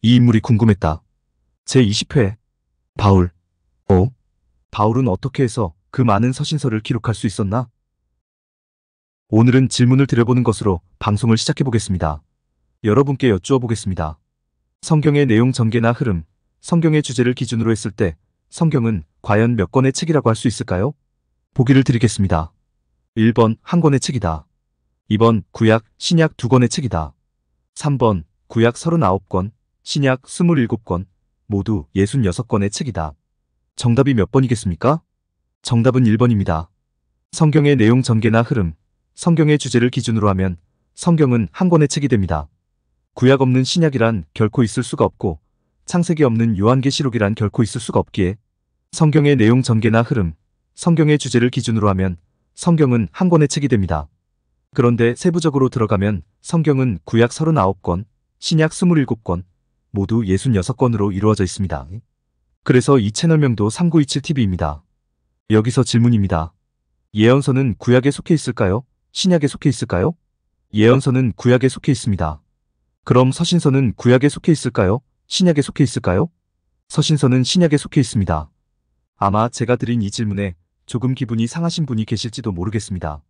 이 인물이 궁금했다. 제20회 바울. 바울은 어떻게 해서 그 많은 서신서를 기록할 수 있었나? 오늘은 질문을 드려보는 것으로 방송을 시작해 보겠습니다. 여러분께 여쭈어 보겠습니다. 성경의 내용 전개나 흐름, 성경의 주제를 기준으로 했을 때 성경은 과연 몇 권의 책이라고 할 수 있을까요? 보기를 드리겠습니다. 1번 한 권의 책이다. 2번 구약, 신약 두 권의 책이다. 3번 구약 39권, 신약 27권, 모두 66권의 책이다. 정답이 몇 번이겠습니까? 정답은 1번입니다. 성경의 내용 전개나 흐름, 성경의 주제를 기준으로 하면 성경은 한 권의 책이 됩니다. 구약 없는 신약이란 결코 있을 수가 없고 창세기 없는 요한계시록이란 결코 있을 수가 없기에 성경의 내용 전개나 흐름, 성경의 주제를 기준으로 하면 성경은 한 권의 책이 됩니다. 그런데 세부적으로 들어가면 성경은 구약 39권, 신약 27권, 모두 66권으로 이루어져 있습니다. 그래서 이 채널명도 3927TV입니다. 여기서 질문입니다. 예언서는 구약에 속해 있을까요? 신약에 속해 있을까요? 예언서는 구약에 속해 있습니다. 그럼 서신서는 구약에 속해 있을까요? 신약에 속해 있을까요? 서신서는 신약에 속해 있습니다. 아마 제가 드린 이 질문에 조금 기분이 상하신 분이 계실지도 모르겠습니다.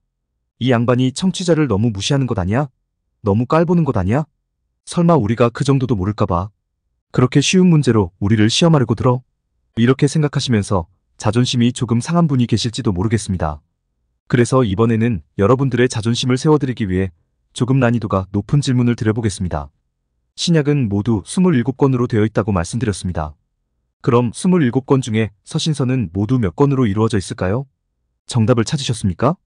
이 양반이 청취자를 너무 무시하는 것 아니야? 너무 깔보는 것 아니야? 설마 우리가 그 정도도 모를까봐 그렇게 쉬운 문제로 우리를 시험하려고 들어? 이렇게 생각하시면서 자존심이 조금 상한 분이 계실지도 모르겠습니다. 그래서 이번에는 여러분들의 자존심을 세워드리기 위해 조금 난이도가 높은 질문을 드려보겠습니다. 신약은 모두 27권으로 되어 있다고 말씀드렸습니다. 그럼 27권 중에 서신서는 모두 몇 권으로 이루어져 있을까요? 정답을 찾으셨습니까?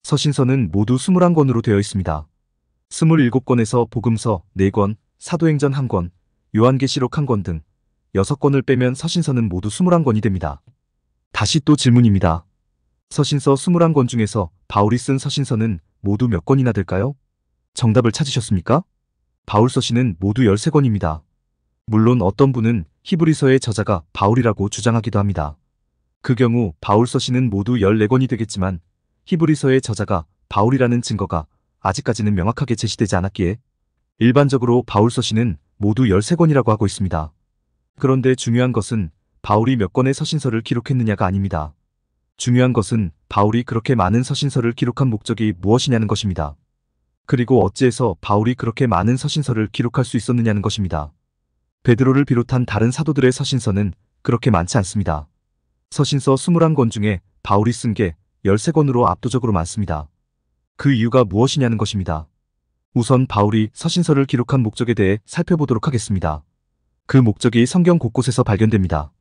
서신서는 모두 21권으로 되어 있습니다. 27권에서 복음서 4권, 사도행전 1권, 요한계시록 1권 등 6권을 빼면 서신서는 모두 21권이 됩니다. 다시 또 질문입니다. 서신서 21권 중에서 바울이 쓴 서신서는 모두 몇 권이나 될까요? 정답을 찾으셨습니까? 바울 서신은 모두 13권입니다. 물론 어떤 분은 히브리서의 저자가 바울이라고 주장하기도 합니다. 그 경우 바울 서신은 모두 14권이 되겠지만 히브리서의 저자가 바울이라는 증거가 아직까지는 명확하게 제시되지 않았기에 일반적으로 바울 서신은 모두 13권이라고 하고 있습니다. 그런데 중요한 것은 바울이 몇 권의 서신서를 기록했느냐가 아닙니다. 중요한 것은 바울이 그렇게 많은 서신서를 기록한 목적이 무엇이냐는 것입니다. 그리고 어찌해서 바울이 그렇게 많은 서신서를 기록할 수 있었느냐는 것입니다. 베드로를 비롯한 다른 사도들의 서신서는 그렇게 많지 않습니다. 서신서 21권 중에 바울이 쓴 게 13권으로 압도적으로 많습니다. 그 이유가 무엇이냐는 것입니다. 우선 바울이 서신서를 기록한 목적에 대해 살펴보도록 하겠습니다. 그 목적이 성경 곳곳에서 발견됩니다.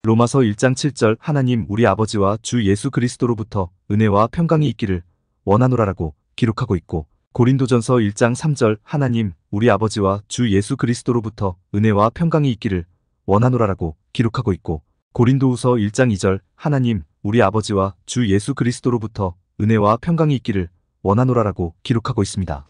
로마서 1장 7절 하나님 우리 아버지와 주 예수 그리스도로부터 은혜와 평강이 있기를 원하노라라고 기록하고 있고 고린도전서 1장 3절 하나님 우리 아버지와 주 예수 그리스도로부터 은혜와 평강이 있기를 원하노라라고 기록하고 있고 고린도후서 1장 2절 하나님 우리 아버지와 주 예수 그리스도로부터 은혜와 평강이 있기를 원하노라라고 기록하고 있습니다.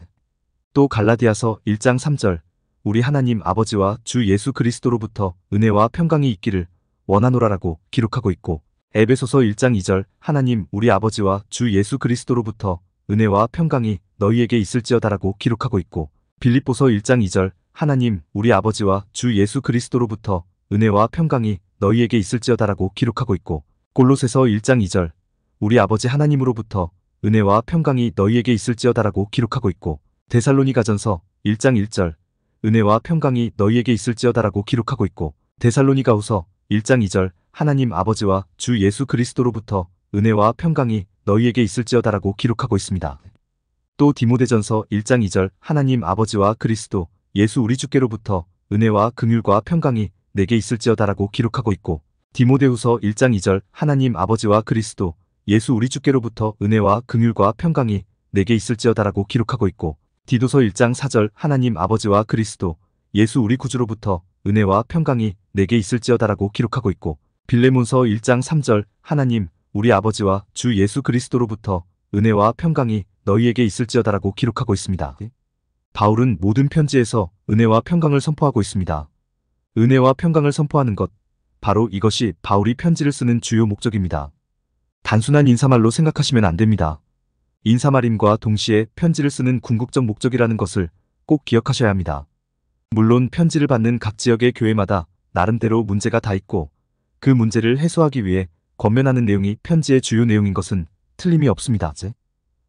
또 갈라디아서 1장 3절 우리 하나님 아버지와 주 예수 그리스도로부터 은혜와 평강이 있기를 원하노라라고 기록하고 있고 에베소서 1장 2절 하나님 우리 아버지와 주 예수 그리스도로부터 은혜와 평강이 너희에게 있을지어다라고 기록하고 있고 빌립보서 1장 2절 하나님 우리 아버지와 주 예수 그리스도로부터 은혜와 평강이 너희에게 있을지어다라고 기록하고 있고 골로새서 1장 2절 우리 아버지 하나님으로부터 은혜와 평강이 너희에게 있을지어다라고 기록하고 있고 데살로니가전서 1장 1절 은혜와 평강이 너희에게 있을지어다라고 기록하고 있고 데살로니가후서 1장 2절 하나님 아버지와 주 예수 그리스도로부터 은혜와 평강이 너희에게 있을지어다라고 기록하고 있습니다. 또 디모데전서 1장 2절 하나님 아버지와 그리스도 예수 우리 주께로부터 은혜와 긍휼과 평강이 내게 있을지어다라고 기록하고 있고 디모데후서 1장 2절 하나님 아버지와 그리스도 예수 우리 주께로부터 은혜와 긍휼과 평강이 내게 있을지어다라고 기록하고 있고 디도서 1장 4절 하나님 아버지와 그리스도 예수 우리 구주로부터 은혜와 평강이 내게 있을지어다라고 기록하고 있고 빌레몬서 1장 3절 하나님 우리 아버지와 주 예수 그리스도로부터 은혜와 평강이 너희에게 있을지어다라고 기록하고 있습니다. 바울은 모든 편지에서 은혜와 평강을 선포하고 있습니다. 은혜와 평강을 선포하는 것, 바로 이것이 바울이 편지를 쓰는 주요 목적입니다. 단순한 인사말로 생각하시면 안 됩니다. 인사말임과 동시에 편지를 쓰는 궁극적 목적이라는 것을 꼭 기억하셔야 합니다. 물론 편지를 받는 각 지역의 교회마다 나름대로 문제가 다 있고 그 문제를 해소하기 위해 권면하는 내용이 편지의 주요 내용인 것은 틀림이 없습니다.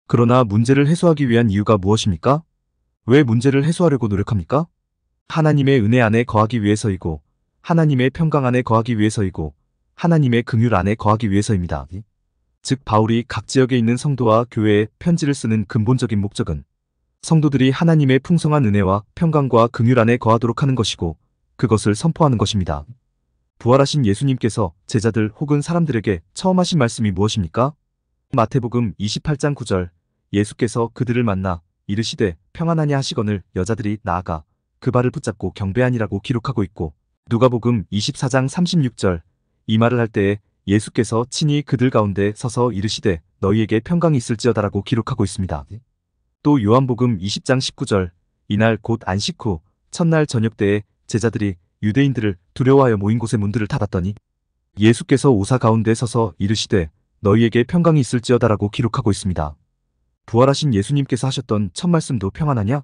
그러나 문제를 해소하기 위한 이유가 무엇입니까? 왜 문제를 해소하려고 노력합니까? 하나님의 은혜 안에 거하기 위해서이고 하나님의 평강 안에 거하기 위해서이고 하나님의 긍휼 안에 거하기 위해서입니다. 즉 바울이 각 지역에 있는 성도와 교회에 편지를 쓰는 근본적인 목적은 성도들이 하나님의 풍성한 은혜와 평강과 긍휼 안에 거하도록 하는 것이고 그것을 선포하는 것입니다. 부활하신 예수님께서 제자들 혹은 사람들에게 처음 하신 말씀이 무엇입니까? 마태복음 28장 9절 예수께서 그들을 만나 이르시되 평안하냐 하시거늘 여자들이 나아가 그 발을 붙잡고 경배하니라고 기록하고 있고 누가복음 24장 36절 이 말을 할 때에 예수께서 친히 그들 가운데 서서 이르시되 너희에게 평강이 있을지어다라고 기록하고 있습니다. 또 요한복음 20장 19절 이날 곧 안식 후 첫날 저녁 때에 제자들이 유대인들을 두려워하여 모인 곳의 문들을 닫았더니 예수께서 오사 가운데 서서 이르시되 너희에게 평강이 있을지어다라고 기록하고 있습니다. 부활하신 예수님께서 하셨던 첫 말씀도 평안하냐?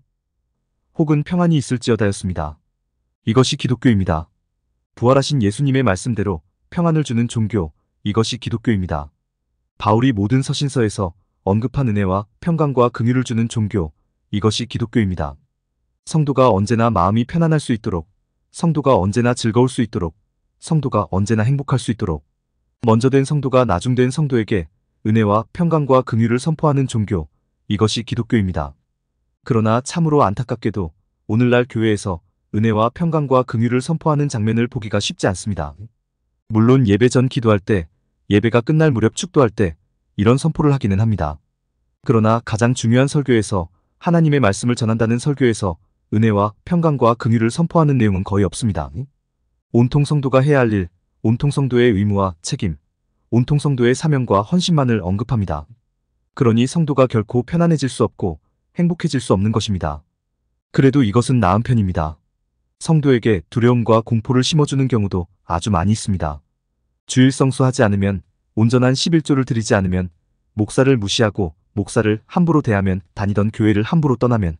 혹은 평안이 있을지어다였습니다. 이것이 기독교입니다. 부활하신 예수님의 말씀대로 평안을 주는 종교, 이것이 기독교입니다. 바울이 모든 서신서에서 언급한 은혜와 평강과 긍휼을 주는 종교, 이것이 기독교입니다. 성도가 언제나 마음이 편안할 수 있도록, 성도가 언제나 즐거울 수 있도록, 성도가 언제나 행복할 수 있도록, 먼저 된 성도가 나중된 성도에게 은혜와 평강과 긍휼을 선포하는 종교, 이것이 기독교입니다. 그러나 참으로 안타깝게도 오늘날 교회에서 은혜와 평강과 긍휼을 선포하는 장면을 보기가 쉽지 않습니다. 물론 예배 전 기도할 때, 예배가 끝날 무렵 축도할 때 이런 선포를 하기는 합니다. 그러나 가장 중요한 설교에서 하나님의 말씀을 전한다는 설교에서 은혜와 평강과 긍휼을 선포하는 내용은 거의 없습니다. 온통 성도가 해야 할 일, 온통 성도의 의무와 책임, 온통 성도의 사명과 헌신만을 언급합니다. 그러니 성도가 결코 편안해질 수 없고 행복해질 수 없는 것입니다. 그래도 이것은 나은 편입니다. 성도에게 두려움과 공포를 심어주는 경우도 아주 많이 있습니다. 주일 성수하지 않으면, 온전한 11조를 드리지 않으면, 목사를 무시하고 목사를 함부로 대하면, 다니던 교회를 함부로 떠나면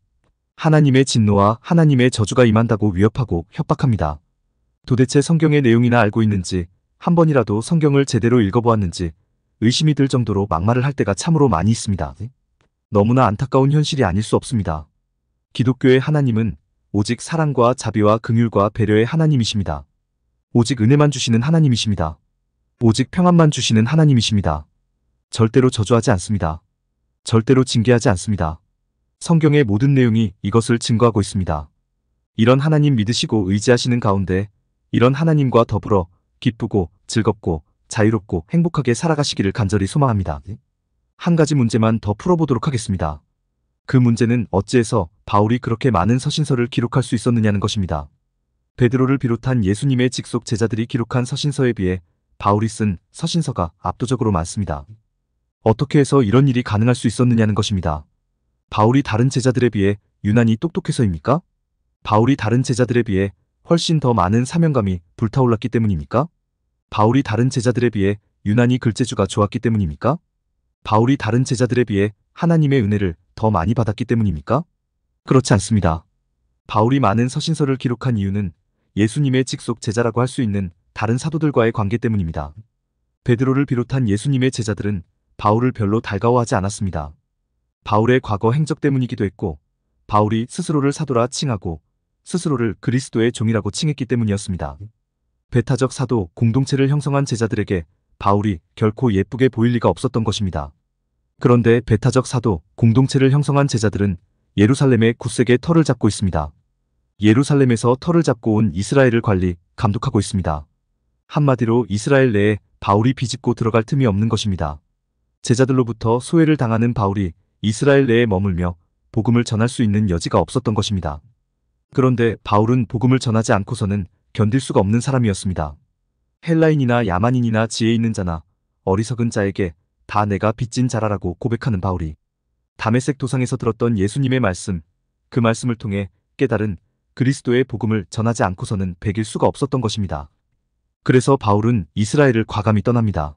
하나님의 진노와 하나님의 저주가 임한다고 위협하고 협박합니다. 도대체 성경의 내용이나 알고 있는지, 한 번이라도 성경을 제대로 읽어보았는지 의심이 들 정도로 막말을 할 때가 참으로 많이 있습니다. 너무나 안타까운 현실이 아닐 수 없습니다. 기독교의 하나님은 오직 사랑과 자비와 긍휼과 배려의 하나님이십니다. 오직 은혜만 주시는 하나님이십니다. 오직 평안만 주시는 하나님이십니다. 절대로 저주하지 않습니다. 절대로 징계하지 않습니다. 성경의 모든 내용이 이것을 증거하고 있습니다. 이런 하나님 믿으시고 의지하시는 가운데 이런 하나님과 더불어 기쁘고 즐겁고 자유롭고 행복하게 살아가시기를 간절히 소망합니다. 한 가지 문제만 더 풀어보도록 하겠습니다. 그 문제는 어찌해서 바울이 그렇게 많은 서신서를 기록할 수 있었느냐는 것입니다. 베드로를 비롯한 예수님의 직속 제자들이 기록한 서신서에 비해 바울이 쓴 서신서가 압도적으로 많습니다. 어떻게 해서 이런 일이 가능할 수 있었느냐는 것입니다. 바울이 다른 제자들에 비해 유난히 똑똑해서입니까? 바울이 다른 제자들에 비해 훨씬 더 많은 사명감이 불타올랐기 때문입니까? 바울이 다른 제자들에 비해 유난히 글재주가 좋았기 때문입니까? 바울이 다른 제자들에 비해 하나님의 은혜를 더 많이 받았기 때문입니까? 그렇지 않습니다. 바울이 많은 서신서를 기록한 이유는 예수님의 직속 제자라고 할 수 있는 다른 사도들과의 관계 때문입니다. 베드로를 비롯한 예수님의 제자들은 바울을 별로 달가워하지 않았습니다. 바울의 과거 행적 때문이기도 했고 바울이 스스로를 사도라 칭하고 스스로를 그리스도의 종이라고 칭했기 때문이었습니다. 배타적 사도 공동체를 형성한 제자들에게 바울이 결코 예쁘게 보일 리가 없었던 것입니다. 그런데 배타적 사도 공동체를 형성한 제자들은 예루살렘의 굳세게 터를 잡고 있습니다. 예루살렘에서 터를 잡고 온 이스라엘을 관리, 감독하고 있습니다. 한마디로 이스라엘 내에 바울이 비집고 들어갈 틈이 없는 것입니다. 제자들로부터 소외를 당하는 바울이 이스라엘 내에 머물며 복음을 전할 수 있는 여지가 없었던 것입니다. 그런데 바울은 복음을 전하지 않고서는 견딜 수가 없는 사람이었습니다. 헬라인이나 야만인이나 지혜 있는 자나 어리석은 자에게 다 내가 빚진 자라라고 고백하는 바울이 다메섹 도상에서 들었던 예수님의 말씀, 그 말씀을 통해 깨달은 그리스도의 복음을 전하지 않고서는 배길 수가 없었던 것입니다. 그래서 바울은 이스라엘을 과감히 떠납니다.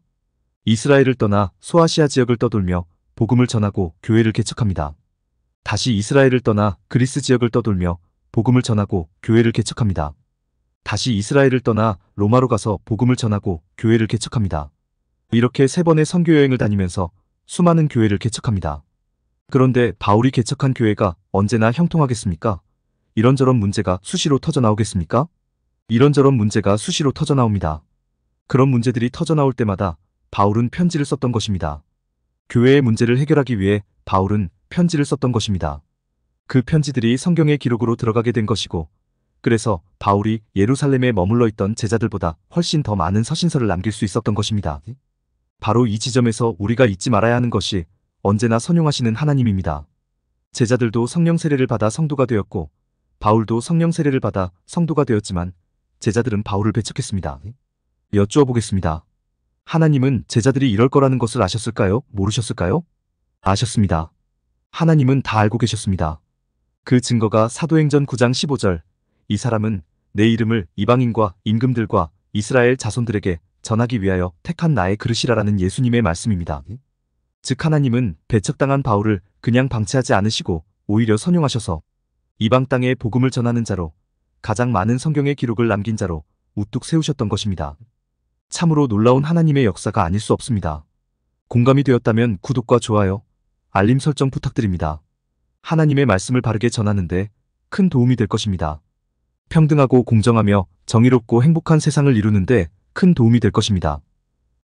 이스라엘을 떠나 소아시아 지역을 떠돌며 복음을 전하고 교회를 개척합니다. 다시 이스라엘을 떠나 그리스 지역을 떠돌며 복음을 전하고 교회를 개척합니다. 다시 이스라엘을 떠나 로마로 가서 복음을 전하고 교회를 개척합니다. 이렇게 3번의 선교 여행을 다니면서 수많은 교회를 개척합니다. 그런데 바울이 개척한 교회가 언제나 형통하겠습니까? 이런저런 문제가 수시로 터져 나오겠습니까? 이런저런 문제가 수시로 터져 나옵니다. 그런 문제들이 터져 나올 때마다 바울은 편지를 썼던 것입니다. 교회의 문제를 해결하기 위해 바울은 편지를 썼던 것입니다. 그 편지들이 성경의 기록으로 들어가게 된 것이고, 그래서 바울이 예루살렘에 머물러 있던 제자들보다 훨씬 더 많은 서신서를 남길 수 있었던 것입니다. 바로 이 지점에서 우리가 잊지 말아야 하는 것이 언제나 선용하시는 하나님입니다. 제자들도 성령 세례를 받아 성도가 되었고, 바울도 성령 세례를 받아 성도가 되었지만 제자들은 바울을 배척했습니다. 여쭈어 보겠습니다. 하나님은 제자들이 이럴 거라는 것을 아셨을까요? 모르셨을까요? 아셨습니다. 하나님은 다 알고 계셨습니다. 그 증거가 사도행전 9장 15절, 이 사람은 내 이름을 이방인과 임금들과 이스라엘 자손들에게 전하기 위하여 택한 나의 그릇이라라는 예수님의 말씀입니다. 즉 하나님은 배척당한 바울을 그냥 방치하지 않으시고 오히려 선용하셔서 이방 땅에 복음을 전하는 자로, 가장 많은 성경의 기록을 남긴 자로 우뚝 세우셨던 것입니다. 참으로 놀라운 하나님의 역사가 아닐 수 없습니다. 공감이 되었다면 구독과 좋아요, 알림 설정 부탁드립니다. 하나님의 말씀을 바르게 전하는데 큰 도움이 될 것입니다. 평등하고 공정하며 정의롭고 행복한 세상을 이루는데 큰 도움이 될 것입니다.